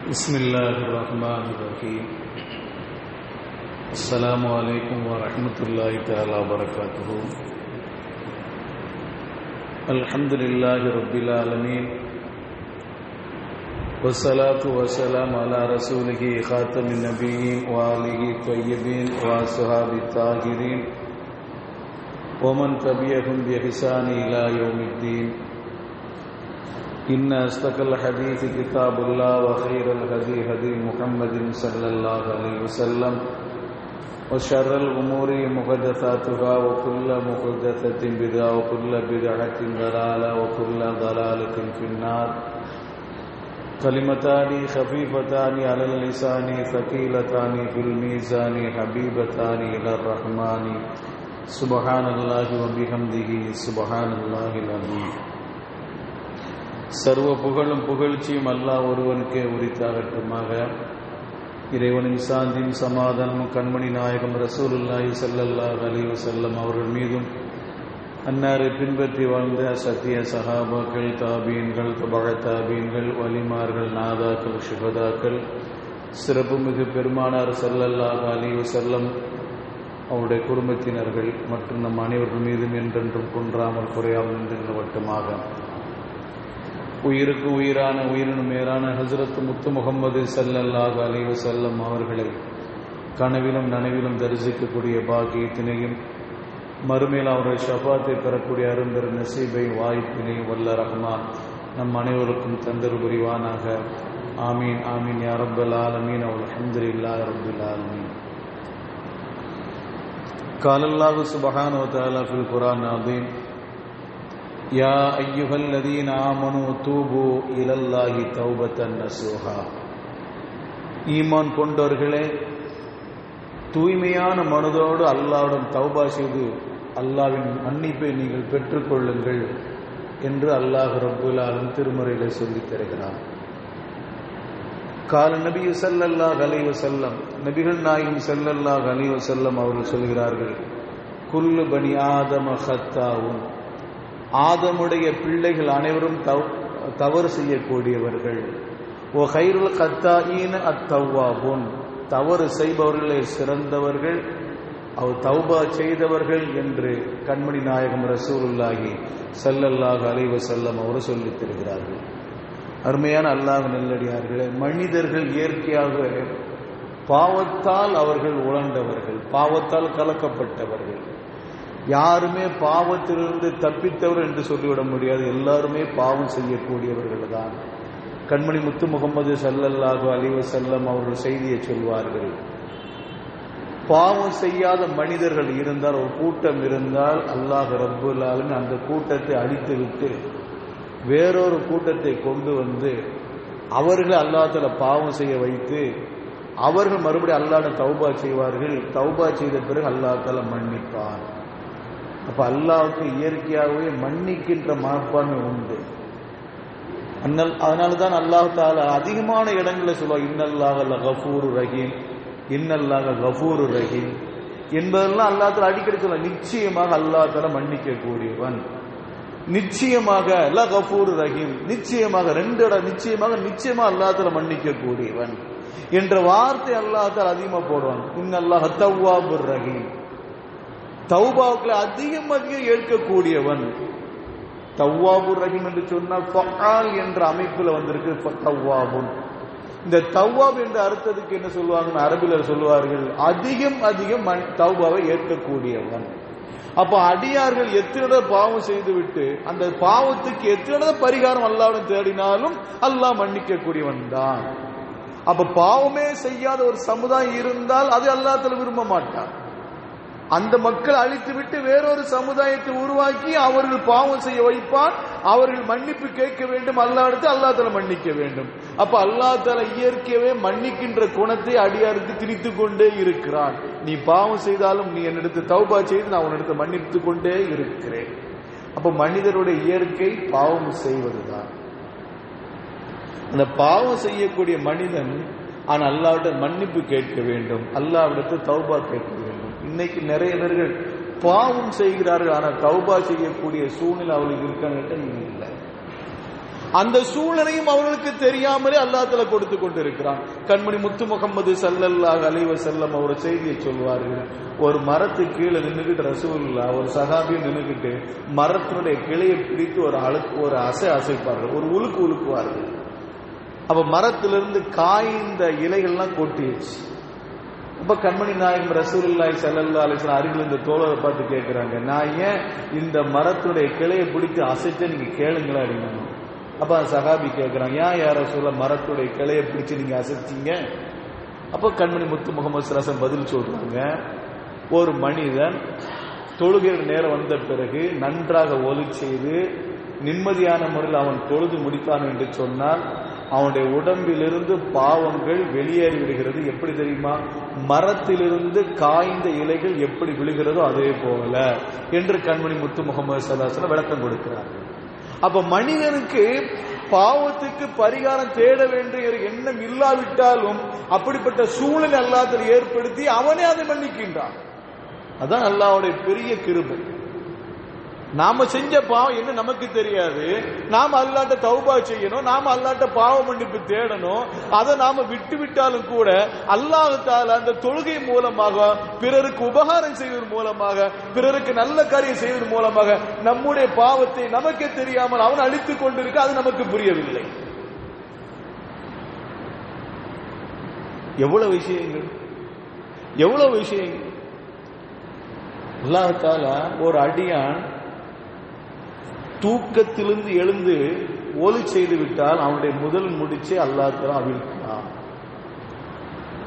Bismillahirrahmanirrahim. Assalamu alaikum wa rahmatullahi ta'ala wa barakatuhu. Alhamdulillahi rabbil alameen. Wassalatu wassalamu ala rasulihi khatamin nabiyyin wa alihi tayyibin wa ashabi tahirin wa man tabi'ahum bi ihsani ila yaumiddin. إن أصدق الحديث كتاب الله وخير الهدي هدي محمد صلى الله عليه وسلم وشر الأمور محدثاتها وكل محدثة بدعة وكل بدعة ضلالة وكل ضلالة في النار. كلمتان خفيفتان على اللسان ثقيلتان في الميزان حبيبتان إلى الرحمن سبحان الله وبحمده سبحان الله العظيم. சர்வ புகழும் புகழ்ச்சியும் அல்லாஹ் ஒருவனுக்கே உரித்தாகட்டுமாக. இறைவனின் சாந்தியும் சமாதானமும் கண்மணி நாயகம் ரசூலுல்லாஹி ஸல்லல்லாஹு அலைஹி வஸல்லம் அவர்கள் மீதும், அன்னாரை பின்பற்றி வாழ்ந்த சத்திய சஹாபாக்கள், தாபீன்கள், தபஅ தாபீன்கள், வலிமார்கள், நாதாக்கள், ஷுஹதாக்கள், சிறப்பு மிகு பெருமானார் ஸல்லல்லாஹு அலைஹி வஸல்லம் அவருடைய குடும்பத்தினர்கள் மற்றும் நம் அனைவர்கள் மீதும் என்றென்றும் குன்றாமல் குறையாமல் நின்றுவட்டுமாக. உயிருக்கு உயிரான உயிரினும் மேலான ஹஜ்ரத் முத்து முகமது ஸல்லல்லாஹு அலைஹி வஸல்லம் அவர்களை கனவிலும் நனவிலும் தரிசிக்கக்கூடிய பாக்கியத்தினையும், மறுமையில் அவருடைய ஷஃபாத்தை பெறக்கூடிய அரும்பெரு நசீபை வாய்ப்பினையும் வல்ல ரஹ்மான் நம் அனைவருக்கும் தந்தர் புரிவானாக. ஆமீன் ஆமீன் யா ரப்பல் ஆலமீன். அல்ஹம்துலில்லாஹி ரப்பில் ஆலமீன். قال الله سبحانه وتعالى في القرآن العظيم: يا أيها الذين آمنوا توبوا إلى الله توبة نصوحا. ஈமான் கொண்டவர்களே, தூய்மையான மனதோடு அல்லாஹ்விடம் தௌபா செய்து அல்லாஹ்வின் மன்னிப்பை நீங்கள் பெற்றுக்கொள்ளுங்கள் என்று அல்லாஹ் ரப்புல் ஆலமீன் திருமறையிலே சொல்லித் தருகிறார். கால நபி ஸல்லல்லாஹு அலைஹி வஸல்லம், நபிகள் நாயகம் ஸல்லல்லாஹு அலைஹி வஸல்லம் அவர்கள் சொல்கிறார்கள்: குல்லு பனி ஆதம ஹத்தாவுன். ஆதமுடைய பிள்ளைகள் அனைவரும் தவறு செய்யக்கூடியவர்கள். ஓ கைருல் கத்தாயின அத்தவ்வாபுன். தவறு செய்பவர்களே சிறந்தவர்கள், அவர் தௌபா செய்தவர்கள் என்று கண்மணி நாயகம் ரசூலுல்லாஹி ஸல்லல்லாஹு அலைஹி வஸல்லம் அவர் சொல்லித் தருகிறார்கள். அருமையான அல்லாஹ் நல்லடியார்களே, மனிதர்கள் இயற்கையாக பாவத்தால் அவர்கள் உழண்டவர்கள், பாவத்தால் கலக்கப்பட்டவர்கள். யாருமே பாவத்திலிருந்து தப்பித்தவர் என்று சொல்லிவிட முடியாது. எல்லாருமே பாவம் செய்யக்கூடியவர்கள் தான். கண்மணி முத்து முகமது ஸல்லல்லாஹு அலைஹி வஸல்லம் அவர்கள் செய்தியை சொல்வார்கள்: பாவம் செய்யாத மனிதர்கள் இருந்தால், ஒரு கூட்டம் இருந்தால், அல்லாஹ் ரப்புல் ஆலமீன் அந்த கூட்டத்தை அழித்துவிட்டு வேறொரு கூட்டத்தை கொண்டு வந்து அவர்களை அல்லாஹ் தஆலா பாவம் செய்ய வைத்து அவர்கள் மறுபடியும் அல்லாஹ்விடம் தௌபா செய்வார்கள். தௌபா செய்த பிறகு அல்லாஹ் தஆலா மன்னிப்பார். அப்ப அல்லாஹ்வுக்கு இயற்கையாகவே மன்னிக்கின்ற மனப்பான்மை உண்டு. அதனால்தான் அல்லாஹ் தஆலா அதிகமான இடங்களில் சொல்லுவார்: இன்னல்லாஹ லகஃபூரு ரஹீம், இன்னல்லாஹ கஃபூரு ரஹீம் என்பதெல்லாம் அல்லாஹ் தஆலா அடிக்கடி சொல்ல. நிச்சயமாக அல்லாஹ் தஆலா மன்னிக்க கூடியவன், நிச்சயமாக லகஃபூரு ரஹீம், நிச்சயமாக நிச்சயமாக அல்லாஹ் தஆலா மன்னிக்க கூடியவன் என்ற வார்த்தை அல்லாஹ் தஆலா அதிகமா போடுவான். இன்னல்லாஹ தவ்வாபுர் ரஹீம், தௌபாவுக்களை அதிகம் ஏற்கக்கூடியவன். தவ்வாபுர் ரஹீம் என்று சொன்னால் ஃபஆல் என்ற அமைப்பில் வந்திருக்கு தவ்வாபுன். இந்த தவ்வாப் என்ற அர்த்தத்துக்கு என்ன சொல்லுவாங்க, அரபில் சொல்லுவார்கள் அதிகம் தௌபாவை ஏற்கக்கூடியவன். அப்ப அடியார்கள் எத்தனை பாவம் செய்துவிட்டு அந்த பாவத்துக்கு எத்தனை பரிகாரம் அல்லாஹ்விடம் தேடினாலும் அல்லாஹ் மன்னிக்க கூடியவன் தான். அப்ப பாவமே செய்யாத ஒரு சமுதாயம் இருந்தால் அது அல்லாஹ் தஆலா விரும்ப மாட்டான். அந்த மக்கள் அழித்துவிட்டு வேறொரு சமுதாயத்தை உருவாக்கி அவர்கள் பாவம் செய்ய வைப்பான். அவர்கள் மன்னிப்பு கேட்க வேண்டும் அல்லாஹ்விடத்தில், அல்லாஹ் தஆலா மன்னிக்க வேண்டும். அப்ப அல்லாஹ் தஆலா இயற்கையாகவே மன்னிக்கின்ற குணத்தை அடியாருக்கு திணித்து கொண்டே இருக்கிறான். நீ பாவம் செய்தாலும் நீ என்னிடத்தில் தௌபா செய்து நான் உன்னிடத்தில் மன்னித்து கொண்டே இருக்கிறேன். அப்ப மனிதருடைய இயற்கை பாவம் செய்வதுதான். அந்த பாவம் செய்யக்கூடிய மனிதன் ஆனால் அல்லாஹ்விடம் மன்னிப்பு கேட்க வேண்டும், அல்லாஹ்விடத்தில் தௌபா கேட்க வேண்டும். இன்னைக்கு நிறைய பேர்கள் பாவம் செய்கிறார்கள், ஆனால் தௌபா செய்யக்கூடிய சூழ்நிலை அவளுக்கு இருக்காங்க இல்லை. அந்த சூழலையும் அவர்களுக்கு தெரியாமலே அல்லாஹ் தஆலா கொடுத்து கொண்டிருக்கிறான். கண்மணி முத்து முகமது ஸல்லல்லாஹு அலைஹி வஸல்லம் ஒரு செய்தியை சொல்வார்கள். ஒரு மரத்துக்கு கீழே நின்றுகிட்டு ரசூலுல்லாஹ் ஒரு சஹாபி நின்றுகிட்டு மரத்தினுடைய கிளையை பிடித்து ஒரு அசைப்பார்கள், ஒரு உலுக்குவார்கள். அப்ப மரத்திலிருந்து காய்ந்த இலைகள்லாம் கொட்டிடுச்சு. அப்ப கண்மணி நாயகம் ரசூலுல்லாஹி ஸல்லல்லாஹு அலைஹி வஸல்லம் அருகில் இந்த தோழரை பார்த்து கேட்கிறாங்க, நான் ஏன் இந்த மரத்துடைய கிளையை பிடித்து அசைச்ச நீங்க கேளுங்களா அப்படின்னு. அப்ப அந்த சஹாபி கேட்கிறாங்க, ஏன் யார சொல்ல மரத்துடைய கிளையை பிடிச்சு நீங்க அசைச்சீங்க? அப்ப கண்மணி முத்து முகமது ஸல்லல்லாஹு பதில் சொல்றாங்க, ஒரு மனிதன் தொழுகிற நேரம் வந்த பிறகு நன்றாக ஒலி செய்து நிம்மதியான முறையில் அவன் தொழுது முடித்தான் என்று சொன்னால் அவனுடைய உடம்பிலிருந்து பாவங்கள் வெளியேறி விடுகிறது. எப்படி தெரியுமா? மரத்திலிருந்து காய்ந்த இலைகள் எப்படி விழுகிறதோ அதே போல என்று கண்மணி முத்து முகமது ஸல்லல்லாஹு அலைஹி வஸல்லம் விளக்கம் கொடுக்கிறார்கள். அப்ப மனிதனுக்கு பாவத்துக்கு பரிகாரம் தேட வேண்டிய எண்ணம் இல்லாவிட்டாலும் அப்படிப்பட்ட சூழலை அல்லாஹ் ஏற்படுத்தி அவனே அதை மன்னிக்கின்றான். அதான் அல்லாஹ்வுடைய பெரிய கிருபை. நாம செஞ்ச பாவம் என்ன நமக்கு தெரியாது. நாம அல்லாஹ்ட்ட தௌபா செய்யணும், நாம அல்லாஹ்ட்ட பாவ மன்னிப்பு தேடணும். அதை நாம விட்டு விட்டாலும் கூட அல்லாஹ் தஆலா அந்த தொழுகை மூலமாக, பிறருக்கு உபகாரம் செய்வதன் மூலமாக, பிறருக்கு நல்ல காரியம் செய்வதன் மூலமாக நம்முடைய பாவத்தை நமக்கே தெரியாமல் அவன் அழித்துக் கொண்டிருக்க, அது நமக்கு புரியவில்லை. எவ்வளவு விஷயங்கள். அல்லாஹ் தஆலா ஒரு அடியான் தூக்கத்திலிருந்து எழுந்து ஒலி செய்து விட்டால் அவனுடைய முதல் முடிச்சை அல்லாஹ் தஆலா அவிழ்க்கிறான்.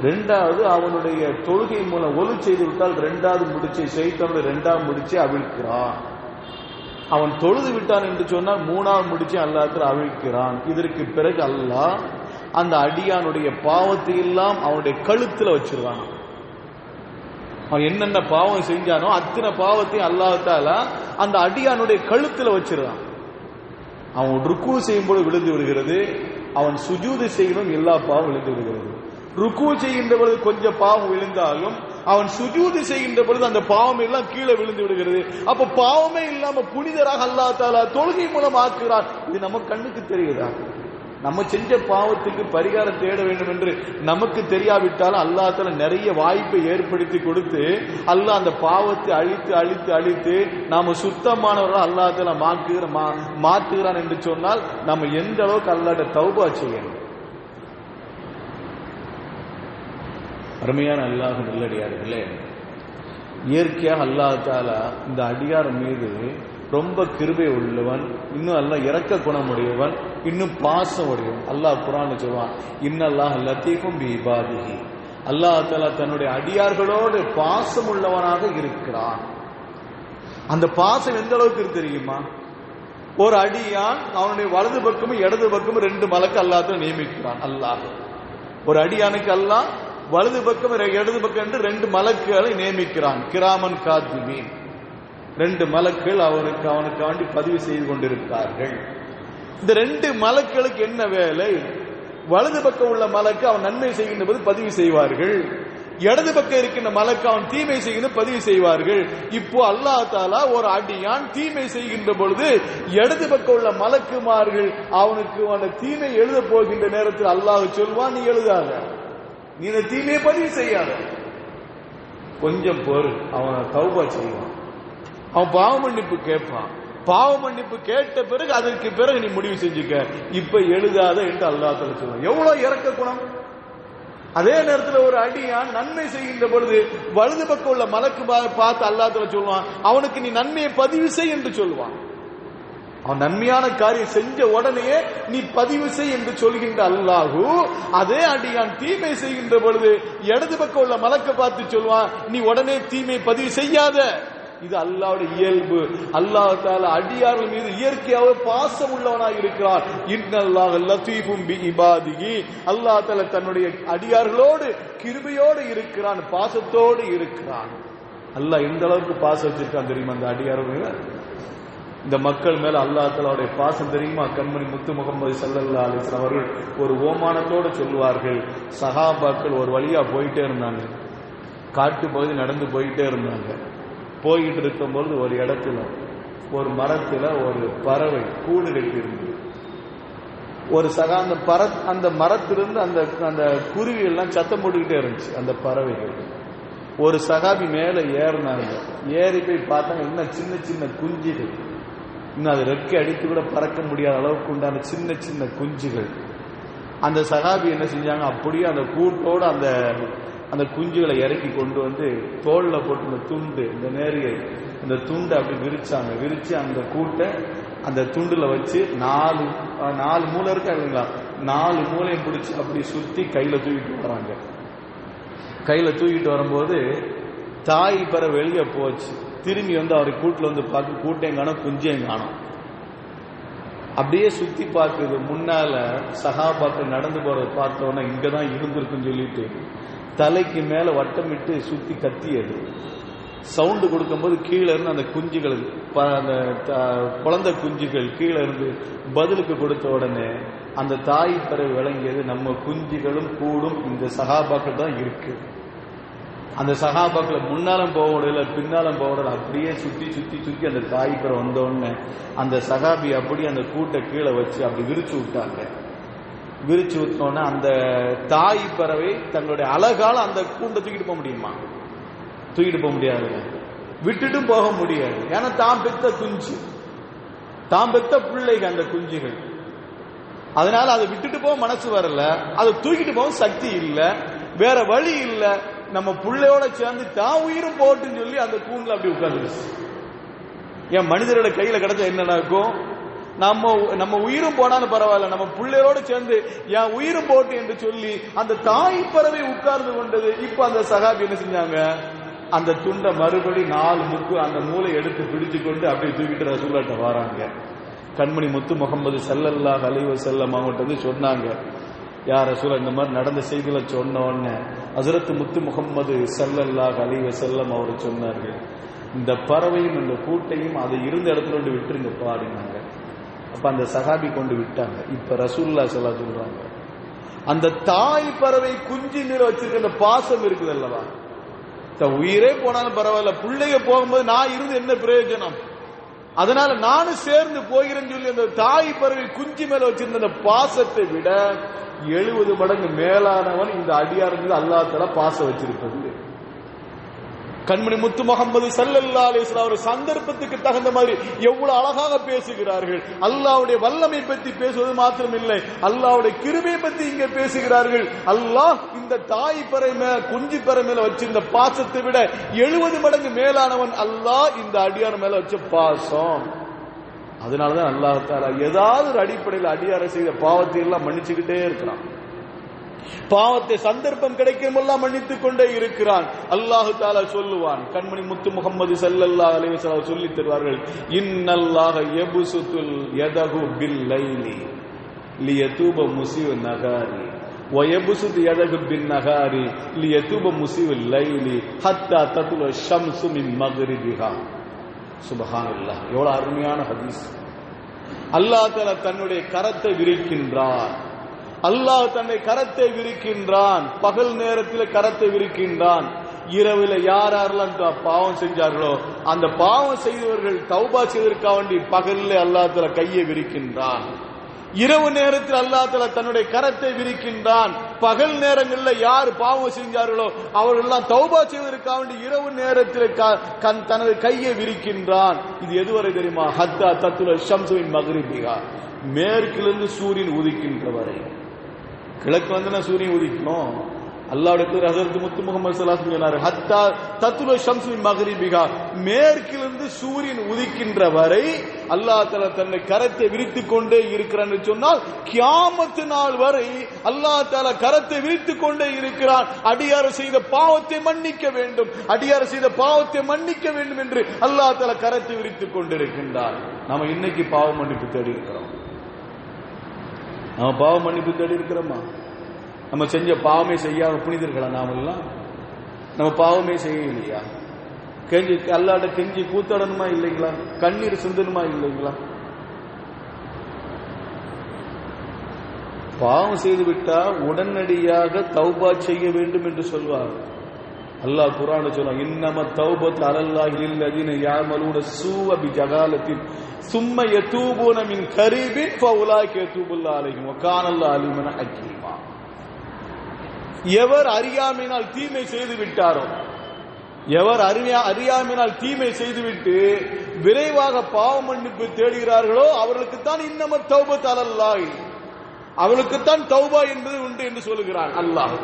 இரண்டாவது அவனுடைய தொழுகை மூலம் ஒலி செய்து விட்டால் இரண்டாவது முடிச்சை ஷைத்தானுடைய இரண்டாவது முடிச்சை அவிழ்க்கிறான். அவன் தொழுது விட்டான் என்று சொன்னால் மூணாவது முடிச்சை அல்லாஹ் தஆலா அவிழ்க்கிறான். இதற்கு பிறகு அல்லாஹ் அந்த அடியானுடைய பாவத்தை எல்லாம் அவனுடைய கழுத்துல வச்சிருவான். அவன் என்னென்ன பாவம் செஞ்சானோ அத்தனை பாவத்தையும் அல்லாஹ் தஆலா அந்த அடியானுடைய கழுத்துல வச்சிருக்கான். அவன் ருக்கு செய்யும் போது விழுந்து விடுகிறது, அவன் சுஜூது செய்யணும் எல்லா பாவம் விழுந்து விடுகிறது. ருக்கு செய்கின்ற பொழுது கொஞ்சம் பாவம் விழுந்தாலும் அவன் சுஜூது செய்கின்ற பொழுது அந்த பாவம் எல்லாம் கீழே விழுந்து விடுகிறது. அப்ப பாவமே இல்லாம புனிதராக அல்லாஹ் தஆலா தொழுகை மூலம் ஆக்குறான். இது நம்ம கண்ணுக்கு தெரியுதா? நம்ம செஞ்ச பாவத்துக்கு பரிகாரம் தேட வேண்டும் என்று நமக்கு தெரியாவிட்டாலும் அல்லாஹ் தஆலா நிறைய வாய்ப்பை ஏற்படுத்தி கொடுத்து அல்லாஹ் அந்த பாவத்தை அழித்து நாம சுத்தமானவர்கள் அல்லாஹ் தஆலா மாற்றுகிறான் என்று சொன்னால் நம்ம எந்த அளவுக்கு அல்லாஹ்ட்ட தௌபா செய்யணும். அருமையான அல்லாஹ் நல்லடியார்களே, இயற்கையாக அல்லாஹ் தஆலா இந்த அடியார் மீது ரொம்ப கிருபை உள்ளவன், இன்னும் அல்லாஹ் இரக்க குணமுடையவன், இன்னும் பாசம் உடையவன். அல்லாஹ் குர்ஆன்ல சொல்வான், இன்னல்லாஹ லத்தீஃபும் பிஇபாதிஹி. அல்லாஹ் தஆலா தன்னுடைய அடியார்களோடு பாசம் உள்ளவனாக இருக்கிறான். அந்த பாசம் எந்த அளவுக்கு தெரியுமா? ஒரு அடியான் அவனுடைய வலது பக்கமும் இடது பக்கமும் ரெண்டு மலக்கு அல்லாஹ் தஆலா நியமிக்கிறான். அல்லாஹ் ஒரு அடியானுக்கு அல்லாஹ் வலது பக்கம் இடது பக்கம் என்று ரெண்டு மலக்குகளை நியமிக்கிறான். கிராமன் காத்திபீன், ரெண்டு மலக்குகள் அவனுக்காண்டி பதிவு செய்து கொண்டிருக்கிறார்கள். இந்த ரெண்டு மலக்களுக்கு என்ன வேலை? வலது பக்கம் உள்ள மலக்கு அவன் நன்மை செய்கின்ற போது பதிவு செய்வார்கள், இடது பக்கம் இருக்கின்ற மலக்கு அவன் தீமை செய்கின்ற பதிவு செய்வார்கள். இப்போ அல்லாஹ் தஆலா ஒரு அடியான் தீமை செய்கின்ற பொழுது இடது பக்கம் உள்ள மலக்குமார்கள் அவனுக்கு அந்த தீமை எழுத போகின்ற நேரத்தில் அல்லாஹ் சொல்வான், நீ எழுதாத, நீ இந்த தீமையை பதிவு செய்யாத, கொஞ்சம் பொறு. அவன் தௌபா செய்வான், அவன் பாவ மன்னிப்பு கேட்பான். பாவ மன்னிப்பு கேட்ட பிறகு அதற்கு பிறகு நீ முடிவு செஞ்சுக்க, இப்ப எழுதாத என்று அல்லாஹ் தஆலா சொல்றான். எவ்வளவு இரக்க குணம்! அதே நேரத்தில் ஒரு அடியான் நன்மை செய்கின்ற பொழுது வலது பக்கம் உள்ள மலக்கு பார்த்து அல்லாஹ் தஆலா சொல்வான், அவனுக்கு நீ நன்மையை பதிவு செய் என்று சொல்வான். அவன் நன்மையான காரியம் செஞ்ச உடனே நீ பதிவு செய் என்று சொல்கின்ற அல்லாஹு, அதே அடியான் தீமை செய்கின்ற பொழுது இடது பக்கம் உள்ள மலக்க பார்த்து சொல்வான், நீ உடனே தீமை பதிவு செய்யாத. இது அல்லாஹ்வுடைய இயல்பு. அல்லாஹ் தஆலா அடியார்கள் மீது இயற்கையாக பாசம் உள்ளவனாக இருக்கிறார். இன்னல்லாஹ லத்தீஃபும் பிஇபாதிஹி. அல்லாஹ் தஆலா தன்னுடைய அடியார்களோடு கிருபையோடு இருக்கிறான், பாசத்தோடு இருக்கிறான். அல்லாஹ் எந்த அளவுக்கு பாசம் வச்சிருக்கான் தெரியுமா அந்த அடியார்கள்? இந்த மக்கள் மேல அல்லாஹ் தஆலாவுடைய பாசம் தெரியுமா? கண்மணி முத்து முகமது ஸல்லல்லாஹு அலைஹி வஸல்லம் அவர்கள் ஒரு ஓமானத்தோடு சொல்லுவார்கள், சஹாபாக்கள் ஒரு வழியா போயிட்டே இருந்தாங்க, காட்டு பகுதி நடந்து போயிட்டே இருந்தாங்க. போயிட்டு இருக்கும்போது ஒரு இடத்துல ஒரு மரத்துல ஒரு பறவை கூடு கட்டி இருந்தது. ஒரு அந்த மரத்திலிருந்து அந்த அந்த குருவி எல்லாம் சத்தம் போட்டுக்கிட்டே இருந்துச்சு. அந்த பறவைகள் ஒரு சகாபி மேல ஏறினாங்க. ஏறி போய் பார்த்தாங்க, இன்னும் சின்ன சின்ன குஞ்சுகள், இன்னும் அது ரெக்கை அடித்து கூட பறக்க முடியாத அளவுக்கு உண்டான சின்ன சின்ன குஞ்சுகள். அந்த சகாபி என்ன செஞ்சாங்க, அப்படியே அந்த கூட்டோட அந்த குஞ்சுகளை இறக்கி கொண்டு வந்து தோல்ல போட்டு இந்த துண்டு, இந்த நேரியை, இந்த துண்டை அப்படி விரிச்சாங்க. விரிச்சு அந்த கூட்டை அந்த துண்டுல வச்சு நாலு மூளை இருக்கா இல்லைங்களா, 4 மூளையும் பிடிச்சி அப்படி சுத்தி கையில தூக்கிட்டு வராங்க. கையில தூக்கிட்டு வரும்போது தாய் பற வெளியே போச்சு. திரும்பி வந்து அவர் கூட்டுல வந்து பார்க்க, கூட்டையும் காணும் குஞ்சையும் காணும். அப்படியே சுத்தி பார்க்குது. முன்னால சஹாபாக்கள் நடந்து போறதை பார்த்தோன்னா இங்கதான் இருந்திருக்குன்னு சொல்லிட்டு தலைக்கு மேல வட்டமிட்டு சுத்தி கத்தியது. சவுண்டு கொடுக்கும்போது கீழே இருந்து அந்த குஞ்சுகள், அந்த குழந்தை குஞ்சுகள் கீழே இருந்து பதிலுக்கு கொடுத்த உடனே அந்த தாய் பறவை விளங்கியது, நம்ம குஞ்சுகளும் கூடும் இந்த சஹாபாக்கள் தான் இருக்கு. அந்த சஹாபாக்களை முன்னாலும் போக முடியல, பின்னாலும் போக முடியல, அப்படியே சுத்தி சுத்தி சுத்தி அந்த தாய் பறவை வந்தோடனே அந்த சஹாபி அப்படியே அந்த கூட்டை கீழே வச்சு அப்படி விரிச்சு விட்டாங்க. விரிச்சு விட்டோன்னா அந்த தாய் பறவை தங்களுடைய அழகால அந்த கூண்டை தூக்கிட்டு போக முடியுமா? தூக்கிட்டு போக முடியாது, விட்டுட்டும் போக முடியாது. ஏன்னா தாம் பெத்த குஞ்சு, தாம் பெத்த பிள்ளைகள் அந்த குஞ்சுகள். அதனால அதை விட்டுட்டு போக மனசு வரல, அதை தூக்கிட்டு போக சக்தி இல்ல, வேற வழி இல்ல. நம்ம பிள்ளையோட சேர்ந்து தான் உயிரும் போட்டுன்னு சொல்லி அந்த கூண்டுல அப்படி உட்கார்ந்துருச்சு. என் மனிதரோட கையில கிடைச்சா என்ன நடக்கும்? நம்ம உயிரும் போனாலும் பரவாயில்ல, நம்ம பிள்ளையோட சேர்ந்து என் உயிரும் போட்டு என்று சொல்லி அந்த தாய் பறவை உட்கார்ந்து கொண்டது. இப்ப அந்த சகாபி என்ன செஞ்சாங்க, அந்த துண்டை மறுபடி 4 முக்கு அந்த மூளை எடுத்து பிடிச்சு கொண்டு அப்படியே தூக்கிட்டு ரசூலுல்லாஹ்ட்ட வராங்க. கண்மணி முத்து முகமது ஸல்லல்லாஹு அலைஹி வஸல்லம் அவங்கள்ட்ட வந்து சொன்னாங்க, யா ரசூலுல்லாஹ் இந்த மாதிரி நடந்த செய்திகளை சொன்ன உடனே ஹஜ்ரத் முத்து முகமது ஸல்லல்லாஹு அலைஹி வஸல்லம் அவர் சொன்னார்கள், இந்த பறவையும் இந்த கூட்டையும் அதை இருந்த இடத்துல கொண்டு விட்டுருங்க பாருங்க. அப்ப அந்த சஹாபி கொண்டு விட்டாங்க. இப்ப ரசூலுல்லாஹ் ஸல்லல்லாஹு அலைஹி சொல்றாங்க, அந்த தாய் பறவை குஞ்சு நீர் வச்சிருக்க அந்த பாசம் இருக்குது அல்லவா, உயிரே போனாலும் பரவாயில்ல, பிள்ளைய போகும்போது நான் இருந்து என்ன பிரயோஜனம், அதனால நானும் சேர்ந்து போகிறேன்னு சொல்லி அந்த தாய் பறவை குஞ்சு மேல வச்சிருந்த அந்த பாசத்தை விட 70 மடங்கு மேலானவன் இந்த அடியார் மீது அல்லாஹ் தஆலா பாசம் வச்சிருப்பது. கண்மணி முத்து முகமது ஸல்லல்லாஹு அலைஹி வஸல்லம் ஒரு சந்தர்ப்பத்துக்கு தகுந்த மாதிரி எவ்வளவு அழகாக பேசுகிறார்கள். அல்லாஹ்வுடைய வல்லமை பற்றி பேசுவது மாத்திரமில்லை, அல்லாஹ்வுடைய கிருபை பற்றி இங்கே பேசுகிறார்கள். அல்லாஹ் இந்த தாய் பறவை மேல குஞ்சு பறவை மேல வச்சிருந்த பாசத்தை விட 70 மடங்கு மேலானவன் அல்லாஹ் இந்த அடியார் மேல வச்ச பாசம். அதனாலதான் அல்லாஹ் தஆலா ஏதாவது ஒரு அடிப்படையில் அடியாரை செய்த பாவத்தை எல்லாம் மன்னிச்சுக்கிட்டே இருக்கிறான். பாவத்தை சந்தர்ப்பம் கிடைக்கும் எல்லாம் மன்னித்துக் கொண்டே இருக்கிறான். அல்லாஹ் தஆலா சொல்லுவான், கண்மணி முத்து முகமது ஸல்லல்லாஹு அலைஹி வஸல்லம் சொல்லி தருவார்கள், இன்னல்லாஹ யப்சுத்துல் யதஹு பில் லைலி லியதூப முஸீஉ நகாரி வ யப்சுது யதஹு பின் நகாரி லியதூப முஸீஉ லைலி ஹத்தா தத்லு ஷம்ஸு மின் மக்ரிபிஹா. சுப்ஹானல்லாஹ், எவ்வளவு அருமையான ஹதீஸ். அல்லாஹ் தஆலா தன்னுடைய கரத்தை விரிக்கின்றான். அல்லாஹ் தன்னை கரத்தை விரிக்கின்றான். பகல் நேரத்தில் கரத்தை விரிக்கின்றான். இரவில் யாரெல்லாம் பாவம் செஞ்சார்களோ அந்த பாவம் செய்தவர்கள் தௌபா செய்வதற்காக வேண்டி பகலில் அல்லாஹ் தஆலா கையை விரிக்கின்றான். இரவு நேரத்தில் அல்லாஹ் தஆலா தன்னுடைய கரத்தை விரிக்கின்றான். பகல் நேரங்களில் யார் பாவம் செஞ்சார்களோ அவர்கள் எல்லாம் தௌபா செய்வதற்காக வேண்டி இரவு நேரத்தில் தனது கையை விரிக்கின்றான். இது எதுவரை தெரியுமா? ஹத்தா தத்லு ஷம்ஸு மின் மக்ரிபிஹா, மேற்கிலிருந்து சூரியன் உதிக்கின்ற வரை. கிழக்கு வந்து சூரியன் உதிக்கணும். அல்லாஹ்வுடைய ஹஜ்ரத் முத்து முகமது ஸல்லல்லாஹு அலைஹி வஸல்லம் சொன்னார், ஹத்தா தத்லு ஷம்ஸு மின் மக்ரிபிஹா, மேற்கிலிருந்து சூரியன் உதிக்கின்ற வரை அல்லாஹ் தஆலா தன்னை கரத்தை விரித்துக் கொண்டே இருக்கிறான் என்று சொன்னால் கியாமத் நாள் வரை அல்லாஹ் தஆலா கரத்தை விரித்துக் கொண்டே இருக்கிறான். அடியார் செய்த பாவத்தை மன்னிக்க வேண்டும், அடியார் செய்த பாவத்தை மன்னிக்க வேண்டும் என்று அல்லாஹ் தஆலா கரத்தை விரித்துக் கொண்டிருக்கின்றார். நாம இன்னைக்கு பாவ மன்னிப்பு தேடி இருக்கிறோம். நம்ம பாவ மன்னிப்பு தேடி இருக்கிறோமா? நம்ம செஞ்ச பாவமே செய்யாம புனிதர்களா? நாம எல்லாம் நம்ம பாவமே செய்யலையா? கெஞ்சி அல்லாஹ்ட்ட கெஞ்சி கூத்தாடணுமா இல்லைங்களா? கண்ணீர் சிந்தணுமா இல்லைங்களா? பாவம் செய்து விட்டா உடனடியாக தௌபா செய்ய வேண்டும் என்று சொல்வார். அல்லாஹ் குர்ஆன்ல சொல்றான், இன்னம தௌபத்து அலல்லாஹி லில்லதீன யஅமலூன ஸூஅ பிஜஹாலத்தின் சும்ம யதூபூன மின் கரீபின் ஃபஉலாயிக யதூபுல்லாஹு அலைஹிம் வ கானல்லாஹு அலீமன் ஹக்கீமா. எவர் அறியாமையினால் தீமை செய்து விட்டாரோ, எவர் அறியாமையினால் தீமை செய்துவிட்டு விரைவாக பாவ மன்னிப்பு தேடுகிறார்களோ அவர்களுக்குத்தான் இன்னம தௌபத்து அலல்லாஹி, அவளுக்குத்தான் தௌபா என்பது உண்டு என்று சொல்லுகிறான் அல்லாஹ்.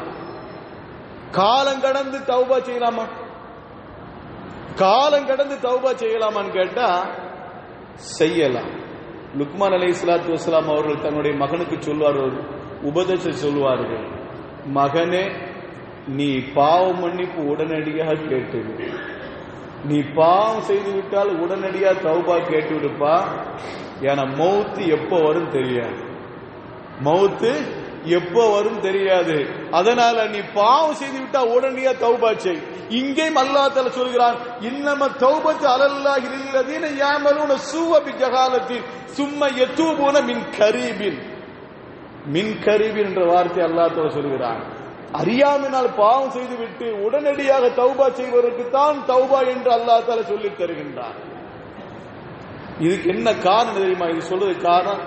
காலம் கடந்து தௌபா செய்யலாமா? காலம் கடந்து தௌபா செய்யலாமான்னு கேட்டா செய்யலாம். லுக்மான் அலைஹிஸ்ஸலாத்து வஸ்ஸலாம் அவர்கள் தன்னுடைய மகனுக்கு சொல்வார்கள், உபதேசம் சொல்வார்கள், மகனே நீ பாவ மன்னிப்பு உடனடியாக கேட்டுவிடு. நீ பாவம் செய்து விட்டால் உடனடியாக தௌபா கேட்டு விடுப்பா. ஏன்னா மௌத்து எப்போ வரும் தெரியாது, மௌத்து எப்போ வரும் தெரியாது. அதனால நீ பாவம் செய்து விட்டா உடனடியா தௌபா செய். இங்கேயும் அல்லாஹ் தஆலா சொல்கிறான், இன்னம தௌபத்து அலல்லாஹி லில்லதீன யஅமலூன ஸூஅ பிஜஹாலத்தின் சும்ம யதூபூன மின் கரீபின். மின் கரீபின் என்ற வார்த்தை அல்லாஹ் தஆலா சொல்கிறான். அறியாமையினால் பாவம் செய்துவிட்டு உடனடியாக தௌபா செய்வதற்கு தான் தௌபா என்று அல்லாஹ் தஆலா சொல்லித் தருகின்றான். இதுக்கு என்ன காரணம் தெரியுமா? இது சொல்றது காரணம்,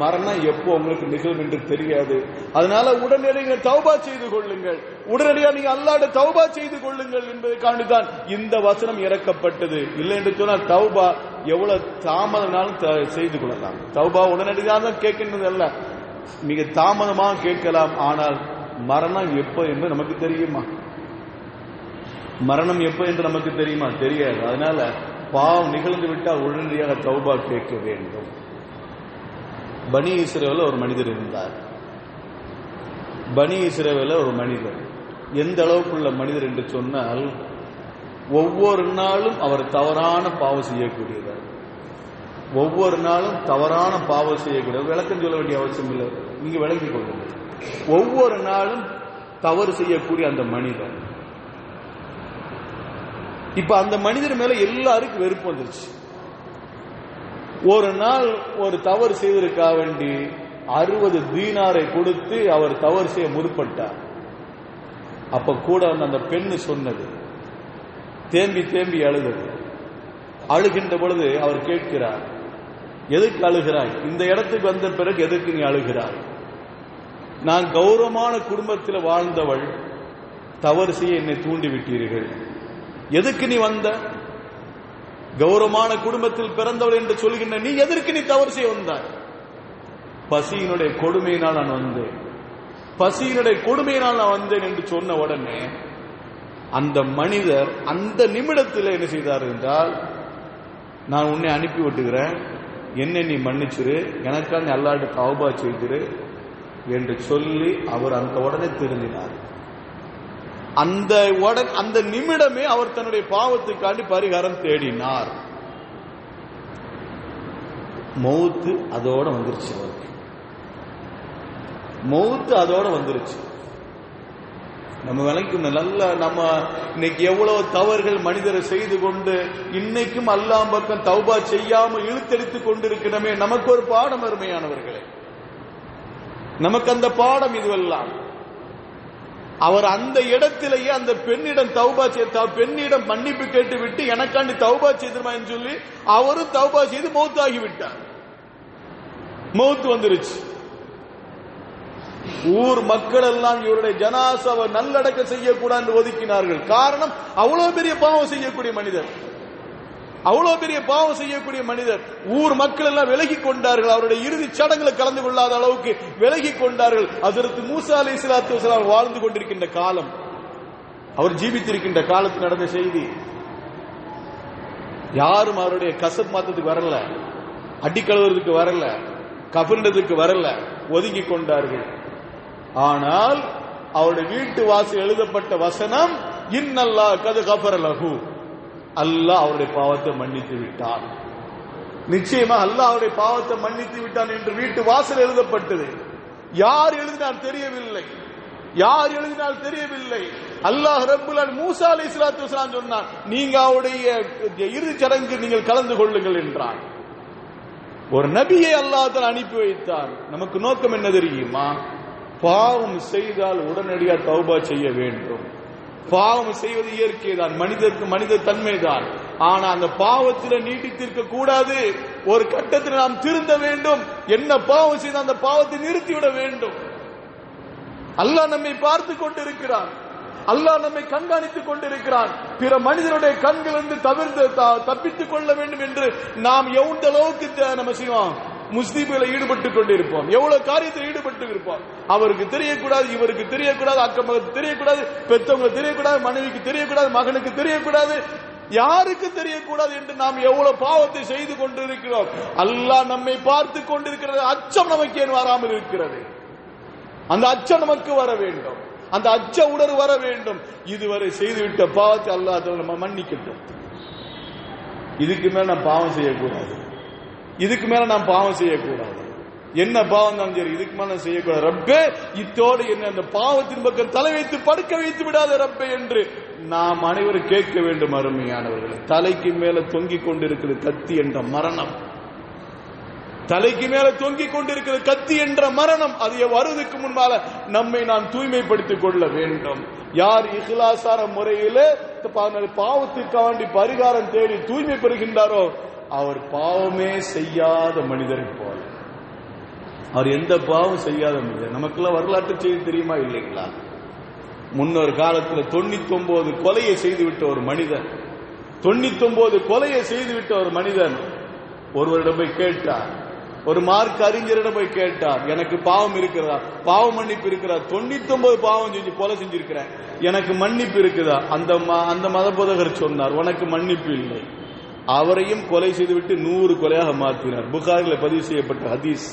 மரணம் எப்போ உங்களுக்கு நிகழும் என்று தெரியாது. அதனால உடனடியாக தௌபா செய்து கொள்ளுங்கள், உடனடியாக நீங்க அல்லாஹ்விடம் தௌபா செய்து கொள்ளுங்கள் என்பதற்காண்டிதான் இந்த வசனம் இறக்கப்பட்டது. இல்லை என்று சொன்னால் தௌபா எவ்வளவு தாமதம்னாலும் செய்து கொள்ளலாம். தௌபா உடனடியாக தான் கேட்கின்றது அல்ல, மிக தாமதமாக கேட்கலாம். ஆனால் மரணம் எப்போ என்று நமக்கு தெரியுமா? மரணம் எப்போ என்று நமக்கு தெரியுமா? தெரியாது. அதனால பாவம் நிகழ்ந்து விட்டால் உடனடியாக தௌபா கேட்க வேண்டும். பனி இஸ்ரவேல்ல ஒரு மனிதர் இருந்தார். பனி இஸ்ரவேல்ல ஒரு மனிதர் எந்த அளவுக்குள்ள மனிதர் என்று சொன்னால், ஒவ்வொரு நாளும் அவர் தவறான பாவம் செய்யக்கூடியவர். ஒவ்வொரு நாளும் தவறான பாவம் செய்யக்கூடியவர். விளக்கம் சொல்ல வேண்டிய அவசியம் இல்லை, நீங்க விளங்கிக் கொள்ளுங்கள். ஒவ்வொரு நாளும் தவறு செய்யக்கூடிய அந்த மனிதர், இப்ப அந்த மனிதர் மேல எல்லாருக்கும் வெறுப்பு வந்துருச்சு. ஒரு நாள் ஒரு தவறு செய்வதற்காக வேண்டி 60 தீனாரை கொடுத்து அவர் தவறு செய்ய முற்பட்டார். அப்ப கூட அந்த பெண்ணு சொன்னது, தேம்பி தேம்பி அழுதது. அழுகின்ற பொழுது அவர் கேட்கிறார், எதுக்கு அழுகிறாய்? இந்த இடத்துக்கு வந்த பிறகு எதுக்கு நீ அழுகிறாய்? நான் கௌரவமான குடும்பத்தில் வாழ்ந்தவள், தவறு செய்ய என்னை தூண்டி விட்டீர்கள். எதுக்கு நீ வந்த? கௌரவமான குடும்பத்தில் பிறந்தவள் என்று சொல்கின்ற நீ எதற்கு நீ தவறு செய்ய வந்தாய்? பசியினுடைய கொடுமையினால் நான் வந்தேன், பசியினுடைய கொடுமையினால் நான் வந்தேன் என்று சொன்ன உடனே அந்த மனிதர் அந்த நிமிடத்தில் என்ன செய்தார் என்றால், நான் உன்னை அனுப்பி விட்டுகிறேன், என்னை நீ மன்னிச்சிரு, எனக்காக நீ அல்லாஹ்விடம் தௌபா செய்திரு என்று சொல்லி அவர் அந்த உடனே திருந்தினார். அந்த நிமிடமே அவர் தன்னுடைய பாவத்துக்காண்டி பரிகாரம் தேடினார். மௌத்து அதோட வந்துருச்சு, அவருக்கு மௌத்து அதோட வந்துருச்சு. நம்ம விளக்கணும் நல்ல, நம்ம இன்னைக்கு எவ்வளவு தவறுகள் மனிதரை செய்து கொண்டு இன்னைக்கும் அல்லாஹ் பக்கம் தௌபா செய்யாமல் இழுத்தெடுத்துக் கொண்டிருக்கிறோமே, நமக்கு ஒரு பாடம் அருமையானவர்களே, நமக்கு அந்த பாடம் இதுவெல்லாம். அவர் அந்த இடத்திலேயே அந்த பெண்ணிடம் தௌபா செய்த, பெண்ணிடம் மன்னிப்பு கேட்டு விட்டு எனக்காண்டி தௌபா செய்திருமா என்று சொல்லி அவரும் தௌபா செய்து மௌத்தாகி விட்டார். மௌத்து வந்துருச்சு. ஊர் மக்கள் எல்லாம் இவருடைய ஜனாசாவை நல்லடக்க செய்யக்கூடாது ஒதுக்கினார்கள். காரணம், அவ்வளவு பெரிய பாவம் செய்யக்கூடிய மனிதர், அவ்வளவு பெரிய பாவம் செய்யக்கூடிய மனிதர். ஊர் மக்கள் எல்லாம் விலகி கொண்டார்கள், அவருடைய இறுதி சடங்குல கலந்து கொள்ளாத அளவுக்கு விலகி கொண்டார்கள். ஹஜ்ரத் மூசா அலைஹிஸ்ஸலாத்து வஸலாம் வாழ்ந்து கொண்டிருக்கின்ற காலம், அவர் ஜீவித்திருக்கின்ற காலத்தில் நடந்த செய்தி. யாரும் அவருடைய கசப் மாத்தத்துக்கு வரல, அடிக்கழுவுறதுக்கு வரல, கஃபன்றதுக்கு வரல, ஒதுங்கி கொண்டார்கள். ஆனால் அவருடைய வீட்டு வாசல் எழுதப்பட்ட வசனம், இன்னல்லாஹ் கத் கஃபர லஹு, அல்லாஹ் அவருடைய பாவத்தை மன்னித்து விட்டான். நிச்சயமா அல்லாஹ் அவருடைய பாவத்தை மன்னித்து விட்டான் என்று வீட்டு வாசல் எழுதப்பட்டது. யார் எழுதினால் தெரியவில்லை, யார் எழுதினால் தெரியவில்லை. அல்லாஹ் ரப்புல் ஆலமீன் மூசா அலைஹிஸ்ஸலாத்து வஸலாம் சொன்னார், நீங்க அவருடைய இறுதிச் சடங்கு நீங்கள் கலந்து கொள்ளுங்கள் என்றார். ஒரு நபியை அல்லாஹ் தஆலா அனுப்பி வைத்தார். நமக்கு நோக்கம் என்ன தெரியுமா? பாவம் செய்தால் உடனடியாக தௌபா செய்ய வேண்டும். பாவம் செய்வது இயற்கை தான், மனித தன்மை தான். ஆனா அந்த பாவத்தில் நீட்டித்திருக்க கூடாது. ஒரு கட்டத்தில் நாம் திருந்த வேண்டும். என்ன பாவம் செய்து அந்த பாவத்தை நிறுத்திவிட வேண்டும். அல்லாஹ் நம்மை பார்த்து கொண்டிருக்கிறான், அல்லாஹ் நம்மை கண்காணித்துக் கொண்டிருக்கிறான். பிற மனிதனுடைய கண்களிலிருந்து தப்பித்துக் கொள்ள வேண்டும் என்று நாம் எந்த அளவுக்கு நம்ம செய்வோம், முஸ்லிம்களை ஈடுபட்டுக் கொண்டிருப்போம், எவ்வளவு காரியத்தில் ஈடுபட்டு இருப்போம். அவருக்கு தெரியக்கூடாது, இவருக்கு தெரியக்கூடாது, அக்கம் பக்கத்துக்கு தெரியக்கூடாது, பெற்றவங்களுக்கு தெரியக்கூடாது, மனைவிக்கு தெரியக்கூடாது, மகனுக்கு தெரியக்கூடாது, யாருக்கு தெரியக்கூடாது என்று நாம் எவ்வளவு பாவத்தை செய்து கொண்டிருக்கிறோம். அல்லாஹ் நம்மை பார்த்து கொண்டிருக்கிறது. அச்சம் நமக்கு ஏன் வராமல் இருக்கிறது? அந்த அச்சம் நமக்கு வர வேண்டும், அந்த அச்ச உணர்வு வர வேண்டும். இதுவரை செய்துவிட்ட பாவத்தை அல்லாஹ் நம்ம மன்னிக்கட்டும். இதுக்கு மேல நாம் பாவம் செய்யக்கூடாது, இதுக்கு மேல நாம் பாவம் செய்யக்கூடாது. என்ன பாவம் தான் சரி, இதுக்கு மேல செய்யக்கூடாது. ரப்பே, இத்தோடு என்ன அந்த பாவத்தின் பக்கம் தலை வைத்து படுக்க வைத்து விடாத ரப்பே என்று நாம் அனைவரும் கேட்க வேண்டும். அருமையானவர்கள், தலைக்கு மேல தொங்கிக் கொண்டிருக்கிறது கத்தி என்ற மரணம், தலைக்கு மேல தொங்கிக் கொண்டிருக்கிறது கத்தி என்ற மரணம். அது வருவதற்கு முன்பாக நம்மை நாம் தூய்மைப்படுத்திக் கொள்ள வேண்டும். யார் இஹ்லாசான முறையிலே பாவத்துக்காண்டி பரிகாரம் தேடி தூய்மை பெறுகின்றாரோ அவர் பாவமே செய்யாத மனிதரை போல. அவர் எந்த பாவம் செய்யாத மனிதர். நமக்கெல்லாம் வரலாற்று செய்தி தெரியுமா இல்லைங்களா? முன்னொரு காலத்தில் 99 கொலையை செய்துவிட்ட ஒரு மனிதன், 99 கொலையை செய்துவிட்ட ஒரு மனிதன் ஒருவரிடம் போய் கேட்டார், ஒரு மார்க் அறிஞரிடம் போய் கேட்டார், எனக்கு பாவம் இருக்கிறதா, பாவ மன்னிப்பு இருக்கிறதா? 99 பாவம் செஞ்சு கொலை செஞ்சிருக்கிறேன், எனக்கு மன்னிப்பு இருக்குதா? அந்த மத போதகர் சொன்னார், உனக்கு மன்னிப்பு இல்லை. அவரையும் கொலை செய்துவிட்டு 100 கொலையாக மாற்றினார். புகாரில் பதிவு செய்யப்பட்ட ஹதீஸ்.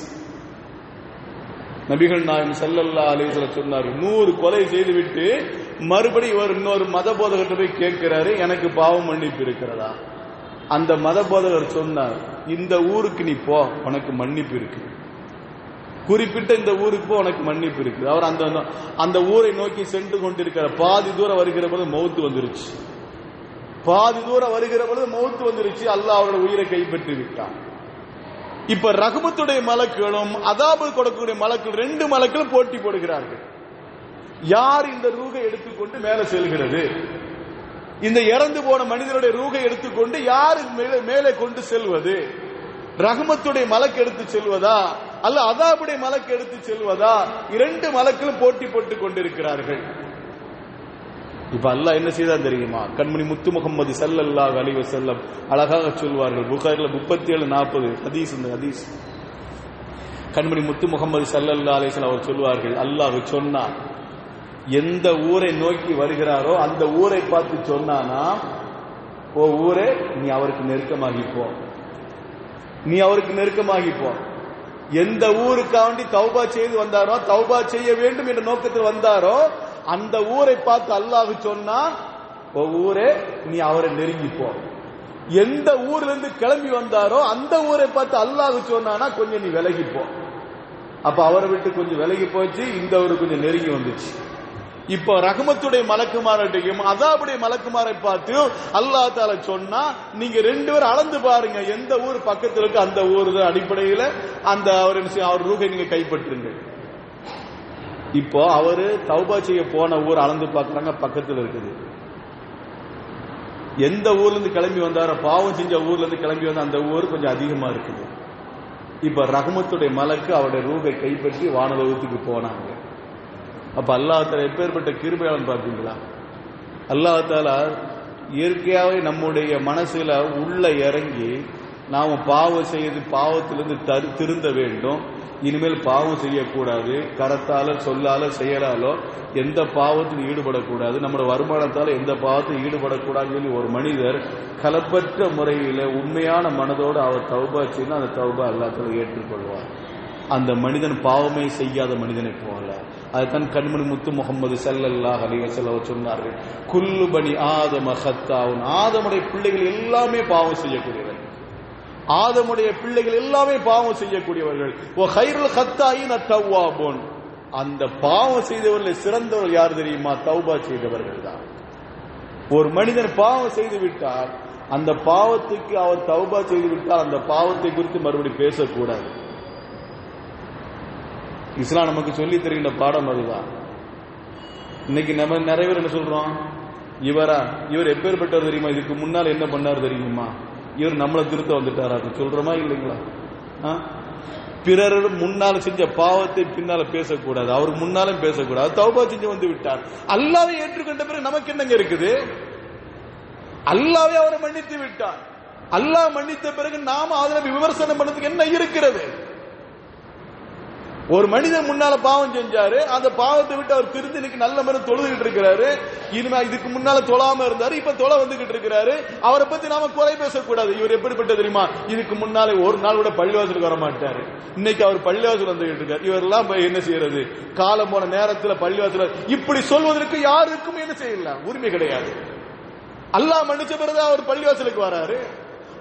நபிகள் நாயகம் ஸல்லல்லாஹு அலைஹி வஸல்லம் சொன்னார், 100 கொலை செய்துவிட்டு மறுபடியும் இவர் இன்னொரு மத போதகர்கிட்ட போய் கேட்கிறாரு, எனக்கு பாவம் மன்னிப்பு இருக்கிறதா? அந்த மத போதகர் சொன்னார், இந்த ஊருக்கு நீ போ, உனக்கு மன்னிப்பு இருக்கு. குறிப்பிட்ட இந்த ஊருக்கு போ, உனக்கு மன்னிப்பு இருக்கு. அவர் அந்த ஊரை நோக்கி சென்று கொண்டிருக்கிற பாதி தூரம் வருகிற போது மௌத்து வந்துருச்சு. பாதி தூரம் வருகிற பொழுது மௌத்து வந்துருச்சு. அல்லாஹ் அவரோட உயிரை கைப்பற்றி விட்டான். இப்ப ரஹ்மத்துடைய மலக்குகளும் அதாபு கொடுக்கக்கூடிய மலக்குகள், 2 மலக்குகளும் போட்டி போடுகிறார்கள். யார் இந்த ரூகை எடுத்துக்கொண்டு மேல செல்கிறது? இந்த இறந்து போன மனிதனுடைய ரூகை எடுத்துக்கொண்டு யாரு மேலே கொண்டு செல்வது? ரஹ்மத்துடைய மலக்கு எடுத்து செல்வதா அல்ல அதாபுடைய மலக்கு எடுத்து செல்வதா? 2 மலக்குகளும் போட்டி போட்டுக் கொண்டிருக்கிறார்கள். இப்ப அல்லாஹ் என்ன செய்தான் தெரியுமா? கண்மணி முத்து முகமது ஸல்லல்லாஹு அலைஹி வஸல்லம் அழகாக சொல்வார்கள். புகாரில 37-40 ஹதீஸ். இந்த ஹதீஸ் கண்மணி முத்து முகமது ஸல்லல்லாஹு அலைஹி வஸல்லம் அவர் சொல்வார்கள், அல்லாஹ் சொன்னா எந்த ஊரை நோக்கி வருகிறாரோ அந்த ஊரை பார்த்து சொன்னானா, ஓ ஊரே நீ அவருக்கு நெருக்கமாகிப்போ, நீ அவருக்கு நெருக்கமாகிப்போ. எந்த ஊருக்காண்டி தௌபா செய்து வந்தாரோ, தௌபா செய்ய வேண்டும் என்ற நோக்கத்தில் வந்தாரோ அந்த ஊரை பார்த்து அல்லாஹ் சொன்னா, ஓ ஊரே நீ அவரை நெருங்கிப்போ. எந்த ஊர்ல இருந்து கிளம்பி வந்தாரோ அந்த ஊரை பார்த்து அல்லாஹ் சொன்னானா, கொஞ்சம் நீ விலகிப்போ. அப்ப அவரை விட்டு கொஞ்சம் விலகி போச்சு, இந்த ஊரு கொஞ்சம் நெருங்கி வந்துச்சு. இப்போ ரஹ்மத்துடைய மலக்குமாரையும் அதாபுடைய மலக்குமாரை பார்த்து அல்லாஹ் தஆலா சொன்னா, நீங்க 2 பேரும் அளந்து பாருங்க, எந்த ஊர் பக்கத்தில் இருக்கு அந்த ஊர் அடிப்படையில் அந்த அவர் ரூகை நீங்க கைப்பற்றுங்க. இப்போ அவரு தௌபா செய்ய போன ஊர் அளந்து பார்க்கறாங்க, பக்கத்தில் இருக்குது. எந்த ஊர்ல இருந்து கிளம்பி வந்தாரோ, பாவம் செஞ்ச ஊர்ல இருந்து கிளம்பி வந்த அந்த ஊர் கொஞ்சம் அதிகமா இருக்குது. இப்ப ரஹ்மத்துடைய மலக்கு அவருடைய ரூகை கைப்பற்றி வானலோகத்துக்கு போனாங்க. அப்ப அல்லாஹ் தஆலா எப்பேற்பட்ட கிருபையாளன் பார்த்தீங்களா? அல்லாஹ் தஆலா இயற்கையாவே நம்முடைய மனசுல உள்ள இறங்கி நாம பாவம் செய்து பாவத்திலிருந்து திருந்த வேண்டும், இனிமேல் பாவம் செய்யக்கூடாது, கரத்தால சொல்லால செயலாலோ எந்த பாவத்தில் ஈடுபடக்கூடாது, நம்முடைய வருமானத்தால எந்த பாவத்தில் ஈடுபடக்கூடாதுன்னு சொல்லி ஒரு மனிதர் கலப்பற்ற முறையில உண்மையான மனதோடு அவர் தௌபா செய்யணும். அந்த தௌபா அல்லாஹ் தஆலா ஏற்றுக்கொள்வார். அந்த மனிதன் பாவமே செய்யாத மனிதனை போல. அதுதான் கண்மணி முத்து முகமது ஸல்லல்லாஹு அலைஹி வஸல்லம் சொன்னார்கள், குல்லு பனி ஆதம ஹத்தாவுன். ஆதமுடைய பிள்ளைகள் எல்லாமே பாவம் செய்யக்கூடியவர்கள். ஆதமுடைய பிள்ளைகள் எல்லாமே பாவம் செய்யக்கூடியவர்கள். ஓ கைருல் ஹத்தாயின் அத்தவ்வாபுன். அந்த பாவம் செய்தவர்கள் சிறந்தவர்கள் யார் தெரியுமா? தௌபா செய்தவர்கள் தான். ஒரு மனிதன் பாவம் செய்து விட்டால் அந்த பாவத்துக்கு அவர் தௌபா செய்து விட்டால் அந்த பாவத்தை குறித்து மறுபடியும் பேசக்கூடாது. இஸ்லாம் நமக்கு சொல்லி தருகின்ற பாடம் அதுதான். இன்னைக்கு நம்ம நிறைய பேர் என்ன சொல்றோம், இவர் எப்பேற்பட்டவர் தெரியுமா? இதுக்கு முன்னால் என்ன பண்ணார் தெரியுமா? இவர் நம்மளை திருத்த வந்துட்டாரா? சொல்றோமா இல்லைங்களா? பிறர் முன்னால செஞ்ச பாவத்தை பின்னால பேசக்கூடாது, அவருக்கு முன்னாலும் பேசக்கூடாது. தௌபா செஞ்சு வந்து விட்டார். அல்லாஹ்வை ஏற்றுக்கொண்ட பிறகு நமக்கு என்னங்க இருக்குது? அல்லாஹ்வை அவரை மன்னித்து விட்டார். அல்லாஹ் மன்னித்த பிறகு நாம அதுல விமர்சனம் பண்ணதுக்கு என்ன இருக்கிறது? ஒரு மனிதன் முன்னால பாவம் செஞ்சாரு, அந்த பாவத்தை விட்டு அவர் திருந்தி இன்னைக்கு நல்ல மாதிரி தொழுதுகிட்டு இருக்கிறாரு. இனிமே இதுக்கு முன்னால தொழாம இருந்தாரு, இப்ப தொலை வந்துகிட்டு இருக்கிறாரு. அவரை பத்தி நாம குறை பேசக்கூடாது. இவர் எப்படிப்பட்ட தெரியுமா? இதுக்கு முன்னாலே ஒரு நாள் கூட பள்ளிவாசலுக்கு வர மாட்டாரு, இன்னைக்கு அவர் பள்ளிவாசல் வந்துகிட்டு இருக்காரு. இவரெல்லாம் என்ன செய்யறது? காலம் போன நேரத்தில் பள்ளிவாசல் இப்படி சொல்வதற்கு யாருக்கும் என்ன செய்யலாம், உரிமை கிடையாது. அல்லாஹ் மன்னிச்ச பிறகு அவர் பள்ளிவாசலுக்கு வராரு,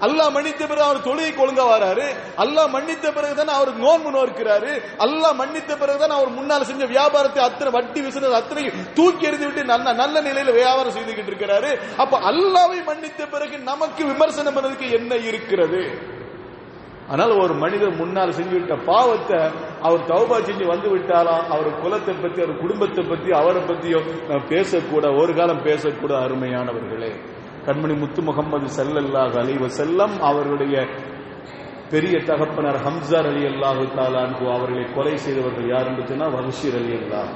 அல்லாஹ் மன்னித்த பிறகு அவர் தொழுகைக்கு ஒழுங்கா வராரு, அல்லாஹ் மன்னித்த பிறகுதான் அவர் நோன்பு நோக்கிறாரு, அல்லாஹ் மன்னித்த பிறகுதான் அவர் முன்னால் செஞ்ச வியாபாரத்தை அத்தனை வட்டி விசுனது அத்தனை தூக்கி எறிந்து விட்டு நல்ல நிலையில வியாபாரம் செய்துகிட்டு இருக்கிறாரு. அப்ப அல்லாஹ்வை மன்னித்த பிறகு நமக்கு விமர்சனம் பண்ணதுக்கு என்ன இருக்கிறது? ஆனால் ஒரு மனிதர் முன்னால் செஞ்சுவிட்ட பாவத்தை அவர் தௌபா செஞ்சு வந்து விட்டாரா, அவர் குலத்தை பத்தி, அவர் குடும்பத்தை பத்தி, அவரை பத்தியோ பேசக்கூட, ஒரு காலம் பேசக்கூட. அருமையானவர்களே, கண்மணி முத்து முகமது ஸல்லல்லாஹு அலைஹி வஸல்லம் அவர்களுடைய பெரிய தகப்பனர் ஹம்ஸா ரலியல்லாஹு தஆலா அன்ஹு அவர்களை கொலை செய்தவர்கள் யார் என்று சொன்னா வஹ்ஷி ரலியல்லாஹு.